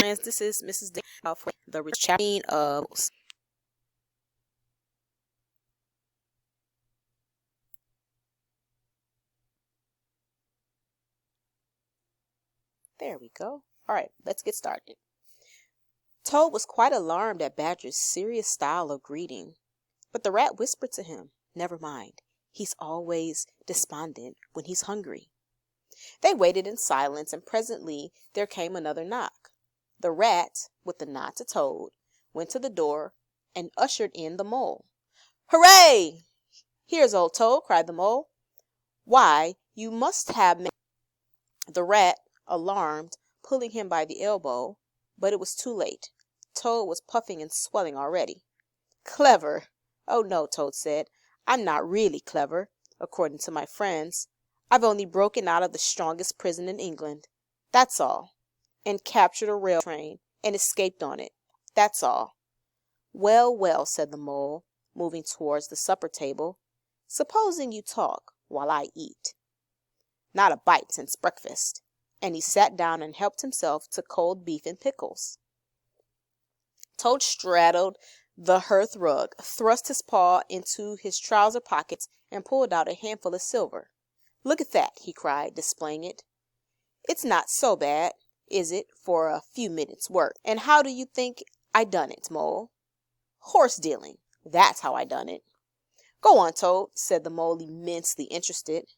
friends, this is Mrs. D for the rechain of Willows. There we go. All right, let's get started. Toad was quite alarmed at Badger's serious style of greeting, but the rat whispered to him, "Never mind. He's always despondent when he's hungry." They waited in silence, and presently there came another knock. The rat, with a nod to Toad, went to the door and ushered in the mole. "Hooray! Here's old Toad," cried the mole. "Why, you must have the rat, alarmed, pulling him by the elbow, but it was too late. Toad was puffing and swelling already. "Clever? Oh no," Toad said. "I'm not really clever, according to my friends. I've only broken out of the strongest prison in England. That's all. And captured a rail train and escaped on it. That's all." "Well, well," said the mole, moving towards the supper table. "Supposing you talk while I eat." "Not a bite since breakfast." And he sat down and helped himself to cold beef and pickles. Toad straddled the hearth rug, thrust his paw into his trouser pockets, and pulled out a handful of silver. "Look at that," he cried, displaying it. "It's not so bad, is it, for a few minutes' work? And how do you think I done it, Mole?" "Horse dealing. That's how I done it." "Go on, Toad," said the mole, immensely interested.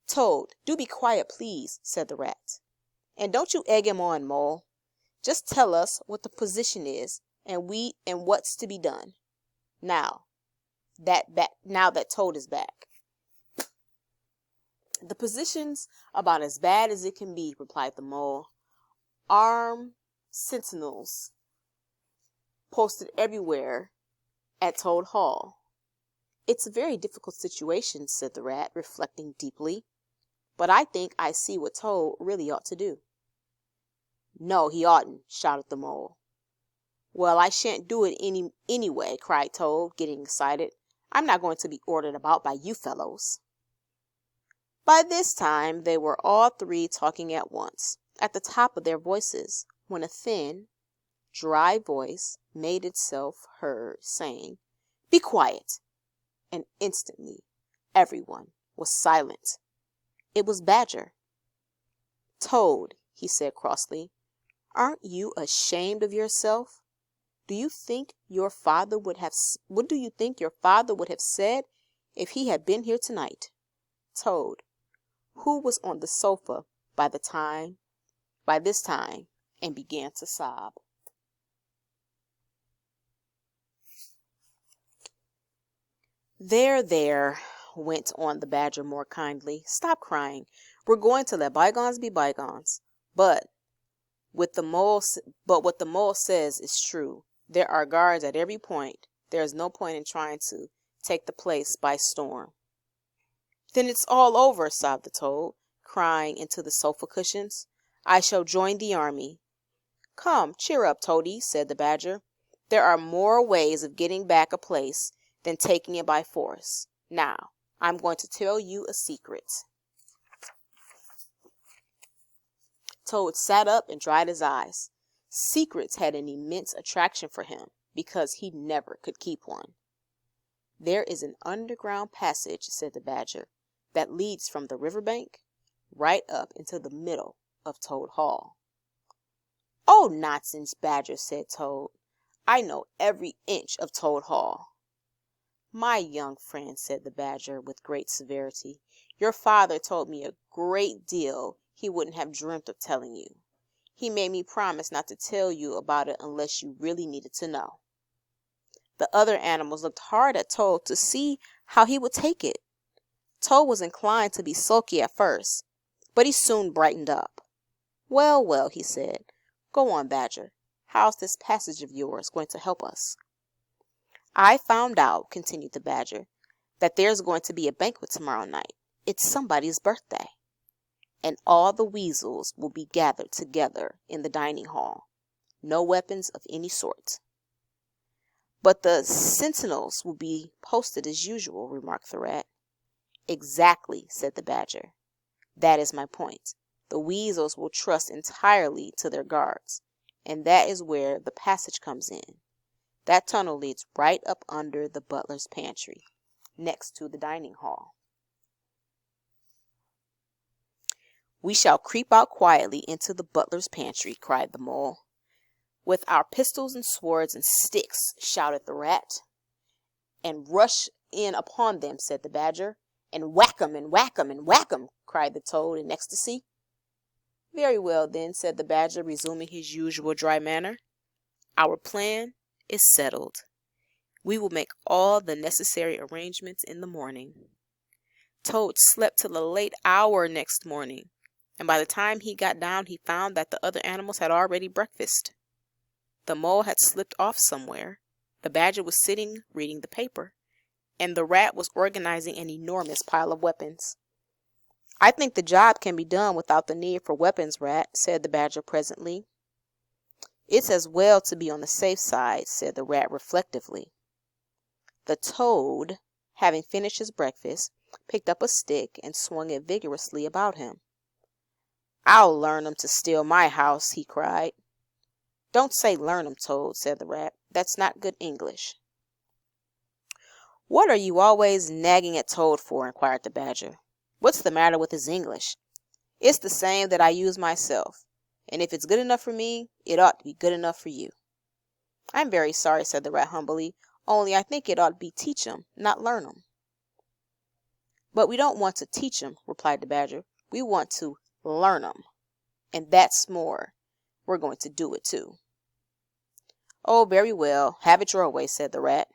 "Toad, do be quiet, please," said the rat. "And don't you egg him on, Mole. Just tell us what the position is, and what's to be done. Now that Toad is back." "The position's about as bad as it can be," replied the mole. "Armed sentinels posted everywhere at Toad Hall." "It's a very difficult situation," said the rat, reflecting deeply. "But I think I see what Toad really ought to do." "No, he oughtn't," shouted the mole. "Well, I shan't do it anyway," cried Toad, getting excited. "I'm not going to be ordered about by you fellows." By this time they were all three talking at once, at the top of their voices, when a thin, dry voice made itself heard, saying, "Be quiet!" And instantly everyone was silent. It was Badger. "Toad," he said crossly, "aren't you ashamed of yourself? What do you think your father would have said if he had been here tonight?" Toad, who was on the sofa by this time, and began to sob. There, went on the Badger more kindly. "Stop crying. We're going to let bygones be bygones. But what the mole says is true. There are guards at every point. There is no point in trying to take the place by storm." "Then it's all over," sobbed the Toad, crying into the sofa cushions. "I shall join the army." "Come, cheer up, Toady," said the Badger. "There are more ways of getting back a place than taking it by force. Now, I'm going to tell you a secret." Toad sat up and dried his eyes. Secrets had an immense attraction for him, because he never could keep one. "There is an underground passage," said the Badger, "that leads from the river bank right up into the middle of Toad Hall." "Oh, nonsense, Badger," said Toad. "I know every inch of Toad Hall." "My young friend," said the Badger with great severity, "your father told me a great deal he wouldn't have dreamt of telling you. He made me promise not to tell you about it unless you really needed to know." The other animals looked hard at Toad to see how he would take it. Toad was inclined to be sulky at first, but he soon brightened up. "Well, well," he said. "Go on, Badger. How's this passage of yours going to help us?" "I found out," continued the Badger, "that there's going to be a banquet tomorrow night. It's somebody's birthday. And all the weasels will be gathered together in the dining hall. No weapons of any sort." "But the sentinels will be posted as usual," remarked the rat. "Exactly," said the Badger. "That is my point. The weasels will trust entirely to their guards, and that is where the passage comes in. That tunnel leads right up under the butler's pantry, next to the dining hall. "We shall creep out quietly into the butler's pantry," cried the mole. "With our pistols and swords and sticks," shouted the rat. "And rush in upon them," said the badger. "And whack 'em, and whack 'em, and whack 'em," cried the toad in ecstasy. "Very well, then," said the badger, resuming his usual dry manner. "Our plan is settled. We will make all the necessary arrangements in the morning." Toad slept till a late hour next morning, and by the time he got down he found that the other animals had already breakfasted. The mole had slipped off somewhere, the badger was sitting reading the paper, and the rat was organizing an enormous pile of weapons. "I think the job can be done without the need for weapons, Rat," said the badger presently. "It's as well to be on the safe side," said the rat reflectively. The toad, having finished his breakfast, picked up a stick and swung it vigorously about him. "I'll learn 'em to steal my house," he cried. "Don't say learn 'em, Toad," said the rat. "That's not good English." "What are you always nagging at Toad for?" inquired the badger. "What's the matter with his English? It's the same that I use myself, and if it's good enough for me, it ought to be good enough for you." "I'm very sorry," said the rat humbly, "only I think it ought to be teach 'em, not learn 'em." "But we don't want to teach 'em," replied the badger. "We want to learn 'em, and that's more. We're going to do it too." "Oh, very well, have it your way," said the rat.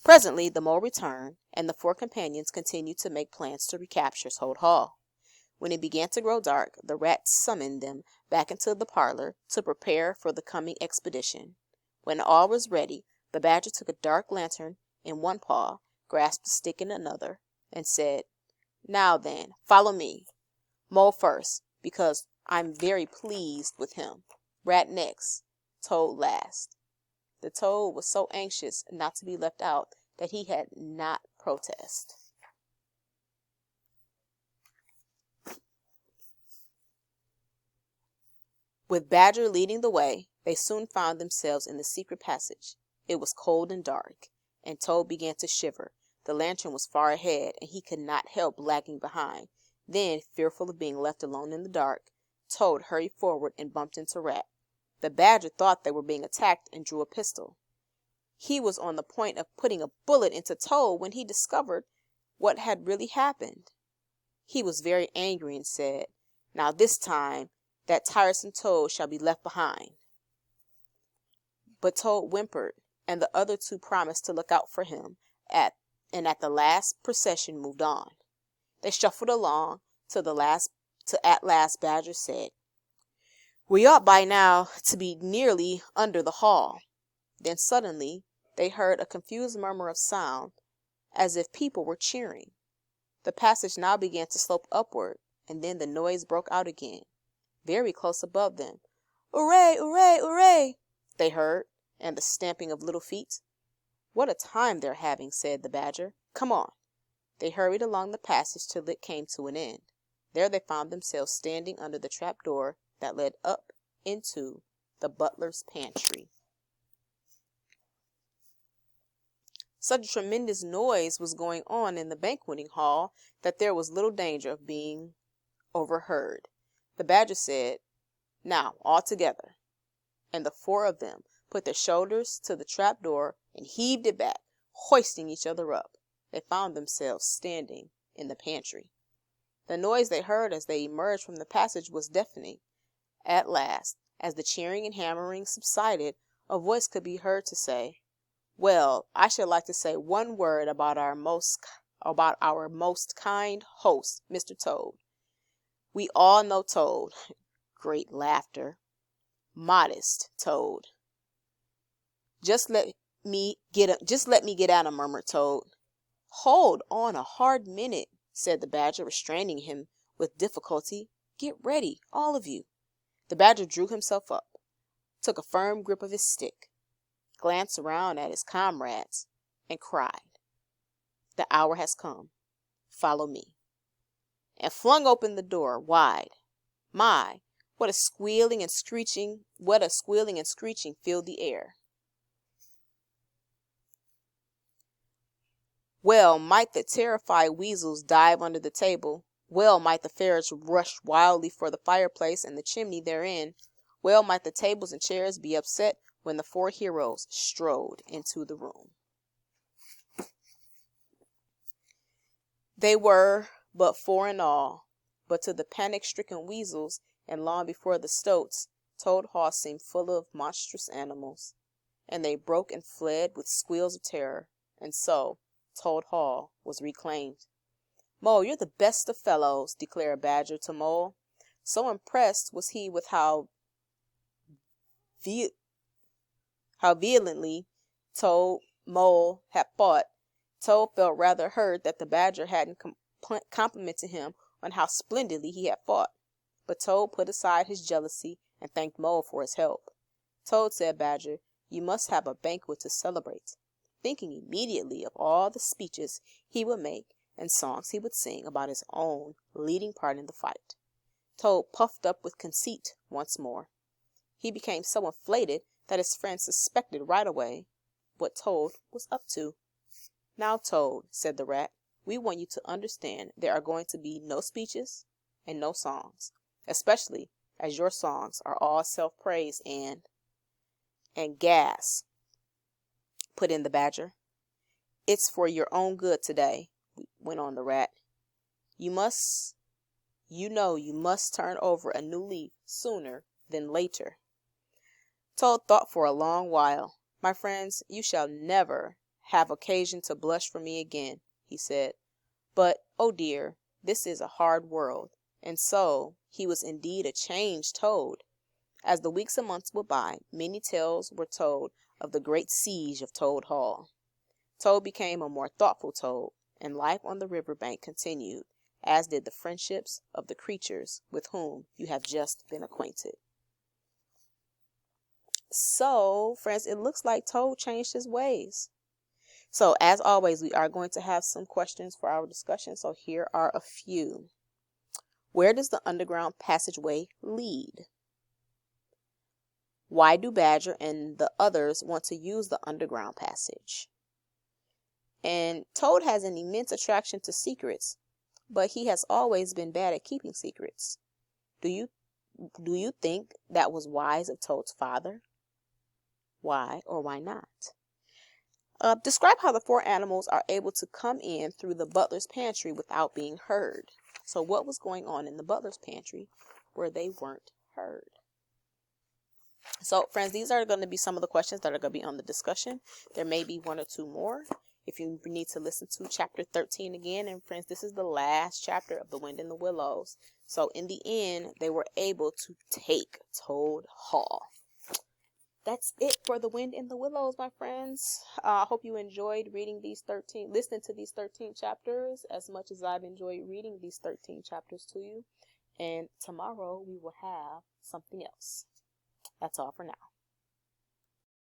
Presently the mole returned, and the four companions continued to make plans to recapture Toad Hall. When it began to grow dark, the rat summoned them back into the parlor to prepare for the coming expedition. When all was ready, the badger took a dark lantern in one paw, grasped a stick in another, and said, "Now then, follow me. Mole first, because I'm very pleased with him. Rat next. Toad last." The toad was so anxious not to be left out that he had not protest. With Badger leading the way, they soon found themselves in the secret passage. It was cold and dark, and Toad began to shiver. The lantern was far ahead, and he could not help lagging behind. Then, fearful of being left alone in the dark, Toad hurried forward and bumped into Rat. The badger thought they were being attacked and drew a pistol. He was on the point of putting a bullet into Toad when he discovered what had really happened. He was very angry and said, "Now this time that tiresome Toad shall be left behind." But Toad whimpered, and the other two promised to look out for him, at the last procession moved on. They shuffled along till at last Badger said, "We ought by now to be nearly under the hall." Then suddenly they heard a confused murmur of sound, as if people were cheering. The passage now began to slope upward, and then the noise broke out again, very close above them. "Hooray, hooray, hooray!" they heard, and the stamping of little feet. "What a time they're having," said the badger. "Come on." They hurried along the passage till it came to an end. There they found themselves standing under the trap door that led up into the butler's pantry. Such a tremendous noise was going on in the banqueting hall that there was little danger of being overheard. The badger said, "Now, all together," and the four of them put their shoulders to the trap door and heaved it back, hoisting each other up. They found themselves standing in the pantry. The noise they heard as they emerged from the passage was deafening. At last, as the cheering and hammering subsided, a voice could be heard to say, "Well, I should like to say one word about our most kind host, Mr. Toad. We all know Toad." Great laughter. "Modest Toad." Just let me get at him," murmured Toad. "Hold on a hard minute," said the badger, restraining him with difficulty. "Get ready, all of you." The badger drew himself up, took a firm grip of his stick, glanced around at his comrades, and cried, "The hour has come. Follow me," and flung open the door wide. My, What a squealing and screeching filled the air. Well might the terrified weasels dive under the table. Well might the ferrets rush wildly for the fireplace and the chimney therein. Well might the tables and chairs be upset when the four heroes strode into the room. They were but four in all, but to the panic-stricken weasels, and long before the stoats, Toad Hall seemed full of monstrous animals, and they broke and fled with squeals of terror, and so Toad Hall was reclaimed. "Mole, you're the best of fellows," declared Badger to Mole. So impressed was he with how violently Mole had fought. Toad felt rather hurt that the Badger hadn't complimented him on how splendidly he had fought. But Toad put aside his jealousy and thanked Mole for his help. "Toad," said Badger, "you must have a banquet to celebrate," thinking immediately of all the speeches he would make and songs he would sing about his own leading part in the fight. Toad puffed up with conceit once more. He became so inflated that his friends suspected right away what Toad was up to. "Now, Toad," said the rat, "we want you to understand there are going to be no speeches and no songs, especially as your songs are all self-praise and gas," put in the Badger. "It's for your own good today," went on the rat. You must turn over a new leaf sooner than later." Toad thought for a long while. "My friends, you shall never have occasion to blush for me again," he said. "But, oh dear, this is a hard world." And so he was indeed a changed Toad. As the weeks and months went by, many tales were told of the great siege of Toad Hall. Toad became a more thoughtful Toad, and life on the river bank continued, as did the friendships of the creatures with whom you have just been acquainted. So, friends, it looks like Toad changed his ways. So, as always, we are going to have some questions for our discussion. So, here are a few. Where does the underground passageway lead? Why do Badger and the others want to use the underground passage? And Toad has an immense attraction to secrets, but he has always been bad at keeping secrets. Do you think that was wise of Toad's father? Why or why not? Describe how the four animals are able to come in through the butler's pantry without being heard. So what was going on in the butler's pantry where they weren't heard? So, friends, these are going to be some of the questions that are going to be on the discussion. There may be one or two more if you need to listen to chapter 13 again. And, friends, this is the last chapter of The Wind in the Willows. So, in the end, they were able to take Toad Hall. That's it for The Wind in the Willows, my friends. I hope you enjoyed listening to these 13 chapters as much as I've enjoyed reading these 13 chapters to you. And tomorrow we will have something else. That's all for now.